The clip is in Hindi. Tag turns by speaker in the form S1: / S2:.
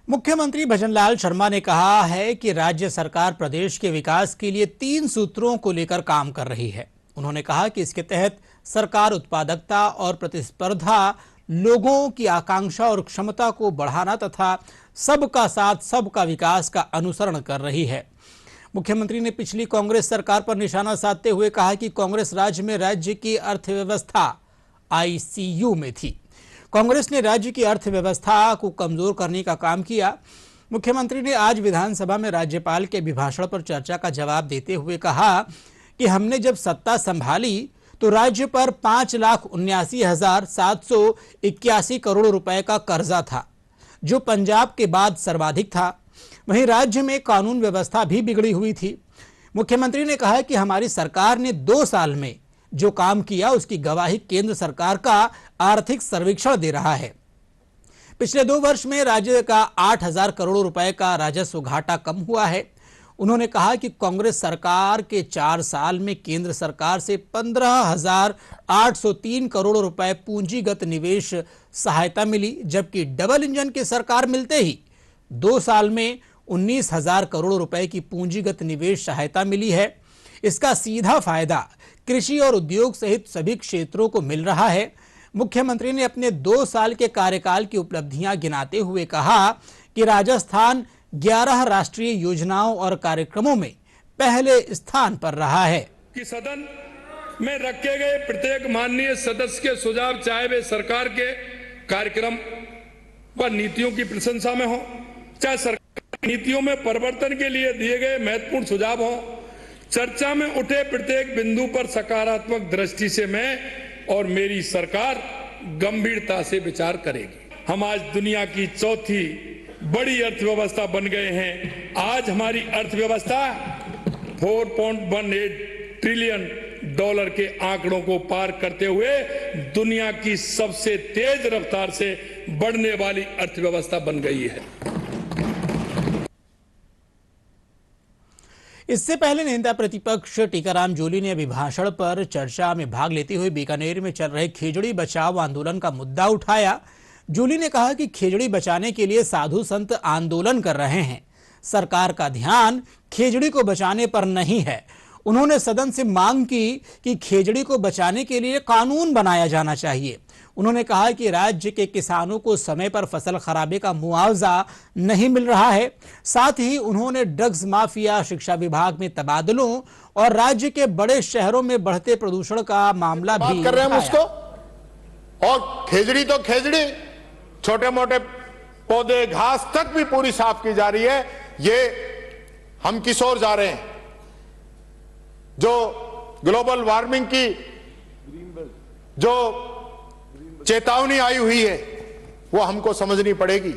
S1: मुख्यमंत्री भजनलाल शर्मा ने कहा है कि राज्य सरकार प्रदेश के विकास के लिए 3 सूत्रों को लेकर काम कर रही है। उन्होंने कहा कि इसके तहत सरकार उत्पादकता और प्रतिस्पर्धा, लोगों की आकांक्षा और क्षमता को बढ़ाना तथा सबका साथ सबका विकास का अनुसरण कर रही है। मुख्यमंत्री ने पिछली कांग्रेस सरकार पर निशाना साधते हुए कहा कि कांग्रेस राज्य की अर्थव्यवस्था आईसीयू में थी। कांग्रेस ने राज्य की अर्थव्यवस्था को कमजोर करने का काम किया। मुख्यमंत्री ने आज विधानसभा में राज्यपाल के अभिभाषण पर चर्चा का जवाब देते हुए कहा कि हमने जब सत्ता संभाली तो राज्य पर 5,79,781 करोड़ रुपए का कर्जा था, जो पंजाब के बाद सर्वाधिक था। वहीं राज्य में कानून व्यवस्था भी बिगड़ी हुई थी। मुख्यमंत्री ने कहा कि हमारी सरकार ने 2 साल में जो काम किया उसकी गवाही केंद्र सरकार का आर्थिक सर्वेक्षण दे रहा है। पिछले 2 वर्ष में राज्य का 8,000 करोड़ रुपए का राजस्व घाटा कम हुआ है। उन्होंने कहा कि कांग्रेस सरकार के 4 साल में केंद्र सरकार से 15,803 करोड़ रुपए पूंजीगत निवेश सहायता मिली, जबकि डबल इंजन की सरकार मिलते ही 2 साल में 19,000 करोड़ रुपए की पूंजीगत निवेश सहायता मिली है। इसका सीधा फायदा कृषि और उद्योग सहित सभी क्षेत्रों को मिल रहा है। मुख्यमंत्री ने अपने 2 साल के कार्यकाल की उपलब्धियां गिनाते हुए कहा कि राजस्थान 11 राष्ट्रीय योजनाओं और कार्यक्रमों में पहले स्थान पर रहा है।
S2: कि सदन में रखे गए प्रत्येक माननीय सदस्य के सुझाव, चाहे वे सरकार के कार्यक्रम व नीतियों की प्रशंसा में हो, चाहे सरकार नीतियों में परिवर्तन के लिए दिए गए महत्वपूर्ण सुझाव हो, चर्चा में उठे प्रत्येक बिंदु पर सकारात्मक दृष्टि से मैं और मेरी सरकार गंभीरता से विचार करेगी। हम आज दुनिया की चौथी बड़ी अर्थव्यवस्था बन गए हैं। आज हमारी अर्थव्यवस्था $4.18 ट्रिलियन के आंकड़ों को पार करते हुए दुनिया की सबसे तेज रफ्तार से बढ़ने वाली अर्थव्यवस्था बन गई है।
S1: इससे पहले नेता प्रतिपक्ष टीकाराम जूली ने अभिभाषण पर चर्चा में भाग लेते हुए बीकानेर में चल रहे खेजड़ी बचाओ आंदोलन का मुद्दा उठाया। जूली ने कहा कि खेजड़ी बचाने के लिए साधु संत आंदोलन कर रहे हैं, सरकार का ध्यान खेजड़ी को बचाने पर नहीं है। उन्होंने सदन से मांग की कि खेजड़ी को बचाने के लिए कानून बनाया जाना चाहिए। उन्होंने कहा कि राज्य के किसानों को समय पर फसल खराबे का मुआवजा नहीं मिल रहा है। साथ ही उन्होंने ड्रग्स माफिया, शिक्षा विभाग में तबादलों और राज्य के बड़े शहरों में बढ़ते प्रदूषण का मामला भी
S3: कर रहे हैं उसको। और खेजड़ी तो खेजड़ी, छोटे मोटे पौधे घास तक भी पूरी साफ की जा रही है। ये हम किस ओर जा रहे हैं? जो ग्लोबल वार्मिंग की जो चेतावनी आई हुई है वो हमको समझनी पड़ेगी।